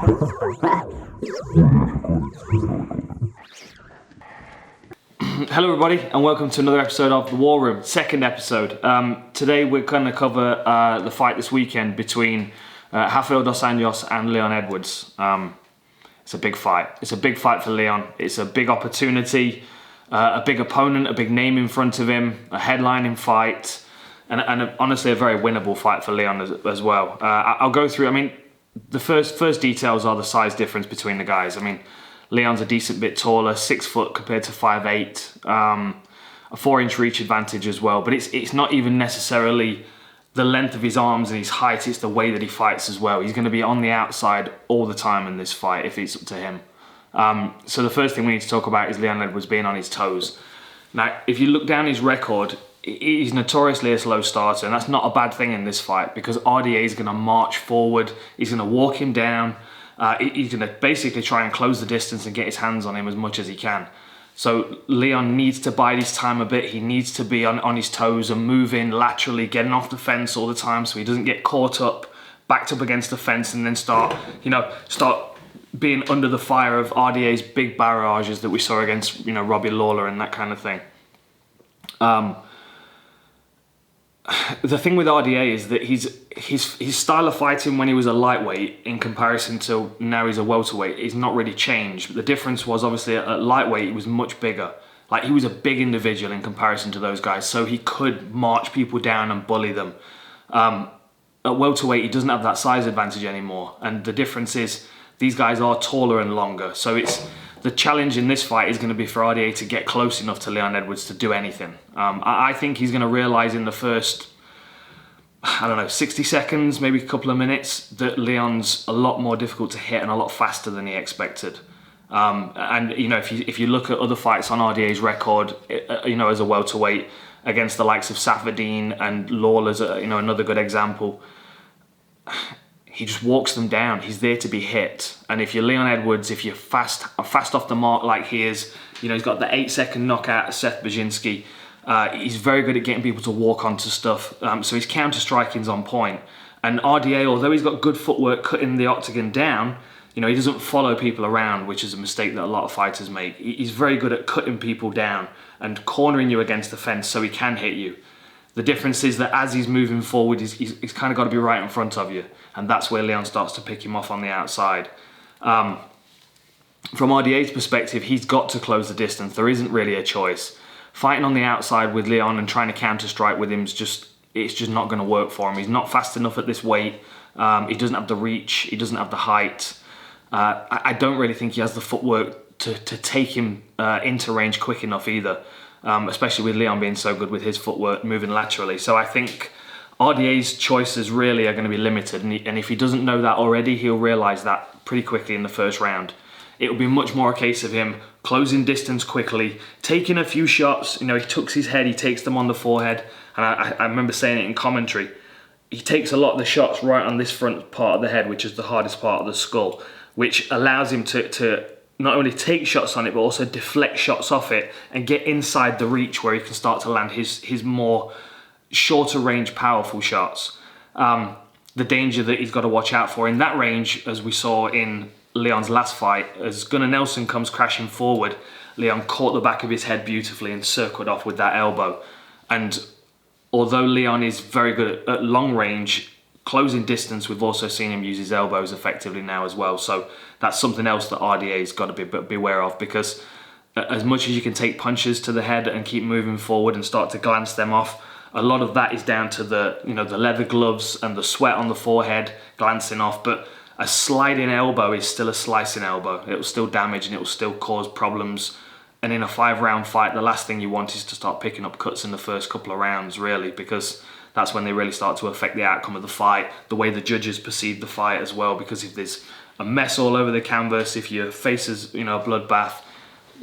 Hello everybody and welcome to another episode of The War Room, second episode. Today we're going to cover the fight this weekend between Rafael dos Anjos and Leon Edwards. It's a big fight. It's a big fight for Leon. It's a big opportunity, a big opponent, a big name in front of him, a headlining fight, and honestly a very winnable fight for Leon as well. I'll go through, the first details are the size difference between the guys. Leon's a decent bit taller, 6 foot compared to 5'8", a 4-inch reach advantage as well. But it's not even necessarily the length of his arms and his height, it's the way that he fights as well. He's going to be on the outside all the time in this fight if it's up to him. So the first thing we need to talk about is Leon Edwards being on his toes. Now, if you look down his record, he's notoriously a slow starter, and that's not a bad thing in this fight because RDA is going to march forward, he's going to walk him down, he's going to basically try and close the distance and get his hands on him as much as he can. So Leon needs to bide his time a bit. He needs to be on his toes and moving laterally, getting off the fence all the time so he doesn't get caught up, backed up against the fence and then start being under the fire of RDA's big barrages that we saw against, Robbie Lawler and that kind of thing. The thing with RDA is that his style of fighting when he was a lightweight in comparison to now he's a welterweight is not really changed. The difference was obviously at lightweight he was much bigger. Like he was a big individual in comparison to those guys, so he could march people down and bully them. At welterweight he doesn't have that size advantage anymore, and the difference is these guys are taller and longer. So the challenge in this fight is going to be for RDA to get close enough to Leon Edwards to do anything. I think he's going to realise in the first, 60 seconds, maybe a couple of minutes, that Leon's a lot more difficult to hit and a lot faster than he expected. If you look at other fights on RDA's record, as a welterweight against the likes of Safadine and Lawler's, another good example, he just walks them down. He's there to be hit. And if you're Leon Edwards, if you're fast off the mark like he is, he's got the 8-second knockout of Seth Bajinski. He's very good at getting people to walk onto stuff. So his counter-striking's on point. And RDA, although he's got good footwork cutting the octagon down, he doesn't follow people around, which is a mistake that a lot of fighters make. He's very good at cutting people down and cornering you against the fence so he can hit you. The difference is that as he's moving forward, he's kind of got to be right in front of you. And that's where Leon starts to pick him off on the outside. From RDA's perspective, he's got to close the distance. There isn't really a choice. Fighting on the outside with Leon and trying to counter-strike with him it's just not going to work for him. He's not fast enough at this weight. He doesn't have the reach. He doesn't have the height. I don't really think he has the footwork to take him into range quick enough either. Especially with Leon being so good with his footwork moving laterally. So I think RDA's choices really are going to be limited, and if he doesn't know that already, he'll realise that pretty quickly in the first round. It'll be much more a case of him closing distance quickly, taking a few shots. He tucks his head, he takes them on the forehead, and I remember saying it in commentary. He takes a lot of the shots right on this front part of the head, which is the hardest part of the skull, which allows him to not only take shots on it, but also deflect shots off it and get inside the reach where he can start to land his more shorter range, powerful shots. The danger that he's got to watch out for in that range, as we saw in Leon's last fight, as Gunnar Nelson comes crashing forward, Leon caught the back of his head beautifully and circled off with that elbow. And although Leon is very good at long range, closing distance, we've also seen him use his elbows effectively now as well. So that's something else that RDA's got to be aware of, because as much as you can take punches to the head and keep moving forward and start to glance them off, a lot of that is down to the leather gloves and the sweat on the forehead glancing off. But a sliding elbow is still a slicing elbow. It will still damage and it will still cause problems. And in a 5-round fight, the last thing you want is to start picking up cuts in the first couple of rounds, really, because that's when they really start to affect the outcome of the fight, the way the judges perceive the fight as well. Because if there's a mess all over the canvas, if your face is a bloodbath,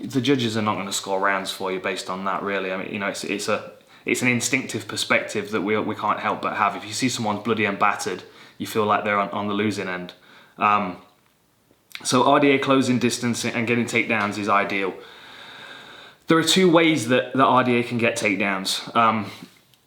the judges are not going to score rounds for you based on that, really. It's an instinctive perspective that we can't help but have. If you see someone's bloody and battered, you feel like they're on the losing end. So RDA closing distance and getting takedowns is ideal. There are two ways that RDA can get takedowns.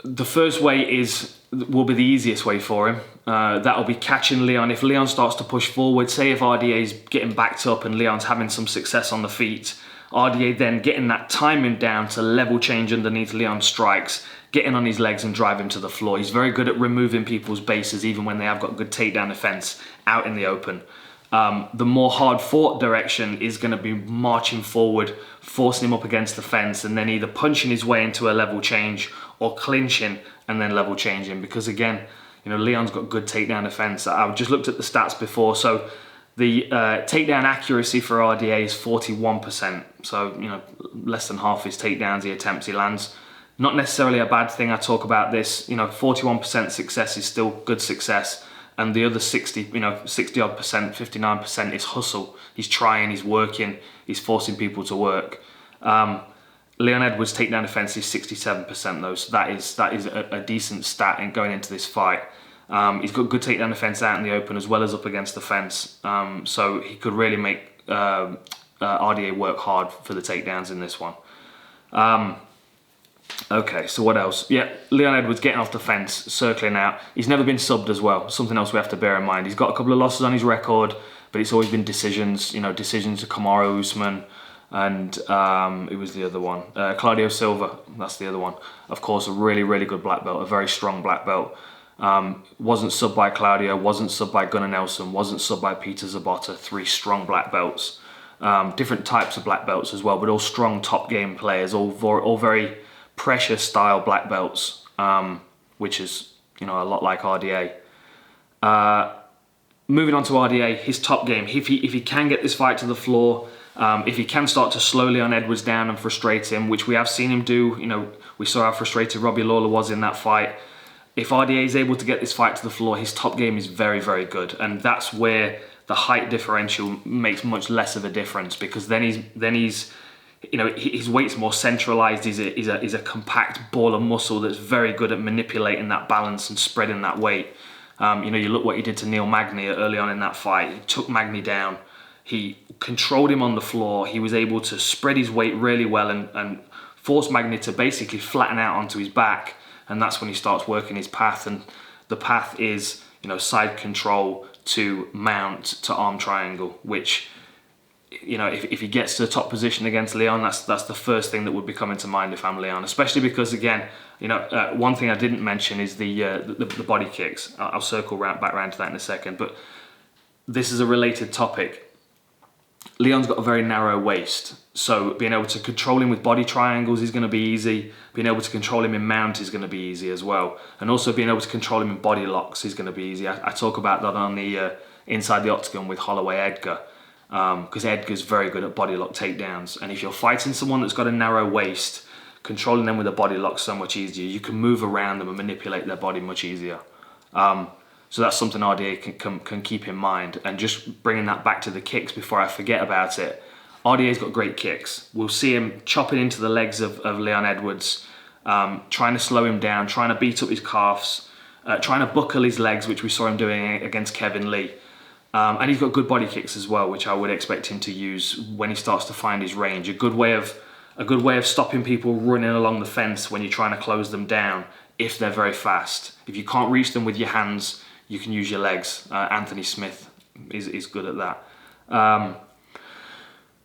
The first way is will be the easiest way for him. That'll be catching Leon. If Leon starts to push forward, say if RDA's getting backed up and Leon's having some success on the feet, RDA then getting that timing down to level change underneath Leon's strikes, getting on his legs and drive him to the floor. He's very good at removing people's bases even when they have got good takedown defense out in the open. The more hard fought direction is going to be marching forward, forcing him up against the fence, and then either punching his way into a level change or clinching and then level changing. Because again, Leon's got good takedown defense. I've just looked at the stats before. So the takedown accuracy for RDA is 41%. So, less than half his takedowns he attempts, he lands. Not necessarily a bad thing. I talk about this, 41% success is still good success. And the other 60 odd percent, 59% is hustle. He's trying, he's working, he's forcing people to work. Leon Edwards' takedown defense is 67% though, so that is a decent stat in going into this fight. He's got good takedown defense out in the open as well as up against the fence, so he could really make RDA work hard for the takedowns in this one. Okay, so what else? Yeah, Leon Edwards getting off the fence, circling out. He's never been subbed as well, something else we have to bear in mind. He's got a couple of losses on his record, but it's always been decisions, decisions to Kamaru Usman, and it was the other one, Claudio Silva, that's the other one. Of course, a really, really good black belt, a very strong black belt. Wasn't subbed by Claudio, wasn't subbed by Gunnar Nelson, wasn't subbed by Peter Zabota, 3 strong black belts. Different types of black belts as well, but all strong top game players, all very pressure style black belts, which is, a lot like RDA. Moving on to RDA, his top game, if he can get this fight to the floor, if he can start to slow Leon Edwards down and frustrate him, which we have seen him do, we saw how frustrated Robbie Lawler was in that fight. If RDA is able to get this fight to the floor, his top game is very, very good, and that's where the height differential makes much less of a difference, because then he's his weight's more centralized. He's a compact ball of muscle that's very good at manipulating that balance and spreading that weight. You look what he did to Neil Magny early on in that fight. He took Magny down. He controlled him on the floor. He was able to spread his weight really well and force Magny to basically flatten out onto his back. And that's when he starts working his path. And the path is, side control to mount to arm triangle, which, if he gets to the top position against Leon, that's the first thing that would be coming to mind if I'm Leon. Especially because, again, one thing I didn't mention is the body kicks. I'll circle back around to that in a second. But this is a related topic. Leon's got a very narrow waist, so being able to control him with body triangles is going to be easy. Being able to control him in mount is going to be easy as well. And also being able to control him in body locks is going to be easy. I talk about that on the Inside the Octagon with Holloway Edgar, because Edgar's very good at body lock takedowns. And if you're fighting someone that's got a narrow waist, controlling them with a body lock is so much easier. You can move around them and manipulate their body much easier. So that's something RDA can keep in mind. And just bringing that back to the kicks before I forget about it, RDA's got great kicks. We'll see him chopping into the legs of Leon Edwards, trying to slow him down, trying to beat up his calves, trying to buckle his legs, which we saw him doing against Kevin Lee. And he's got good body kicks as well, which I would expect him to use when he starts to find his range. A good way of stopping people running along the fence when you're trying to close them down if they're very fast. If you can't reach them with your hands, you can use your legs. Anthony Smith is good at that.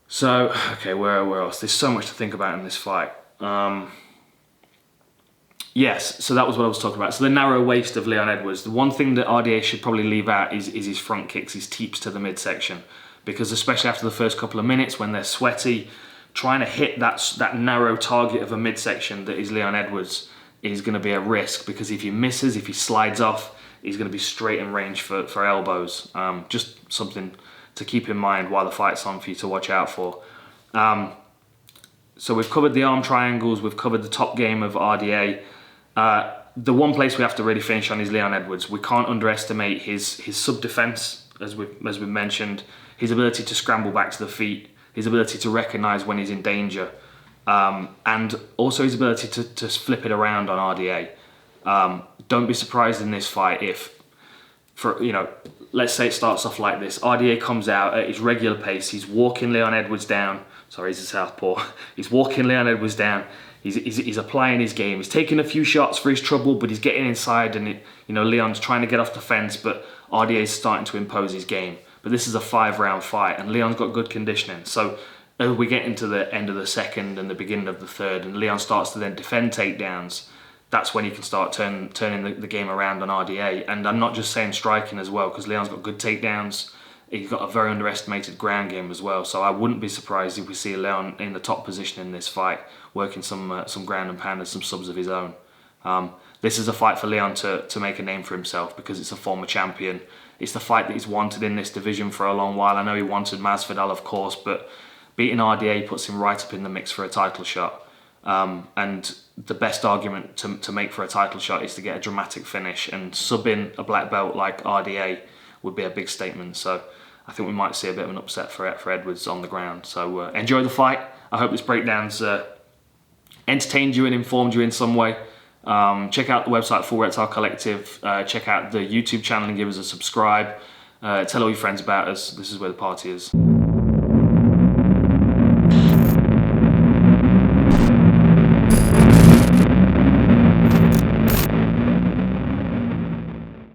So, okay, where else? There's so much to think about in this fight. Yes, so that was what I was talking about. So the narrow waist of Leon Edwards. The one thing that RDA should probably leave out is his front kicks, his teeps to the midsection. Because especially after the first couple of minutes when they're sweaty, trying to hit that narrow target of a midsection that is Leon Edwards is going to be a risk. Because if he misses, if he slides off, he's going to be straight in range for elbows. Just something to keep in mind while the fight's on for you to watch out for. So we've covered the arm triangles, we've covered the top game of RDA. The one place we have to really finish on is Leon Edwards. We can't underestimate his sub-defense, as we've mentioned, his ability to scramble back to the feet, his ability to recognize when he's in danger, and also his ability to flip it around on RDA. Don't be surprised in this fight if, let's say it starts off like this. RDA comes out at his regular pace. He's walking Leon Edwards down. Sorry, he's a southpaw. He's walking Leon Edwards down. He's applying his game. He's taking a few shots for his trouble, but he's getting inside, and Leon's trying to get off the fence, but RDA is starting to impose his game. But this is a 5-round fight, and Leon's got good conditioning. So as we get into the end of the second and the beginning of the third, and Leon starts to then defend takedowns, that's when he can start turning the game around on RDA. And I'm not just saying striking as well, because Leon's got good takedowns. He's got a very underestimated ground game as well. So I wouldn't be surprised if we see Leon in the top position in this fight, working some ground and pound and some subs of his own. This is a fight for Leon to make a name for himself, because it's a former champion. It's the fight that he's wanted in this division for a long while. I know he wanted Masvidal, of course, but beating RDA puts him right up in the mix for a title shot. And the best argument to make for a title shot is to get a dramatic finish, and subbing a black belt like RDA would be a big statement. So I think we might see a bit of an upset for Edwards on the ground. So enjoy the fight. I hope this breakdown's entertained you and informed you in some way. Check out the website Full Reptile Collective. Check out the YouTube channel and give us a subscribe. Tell all your friends about us. This is where the party is.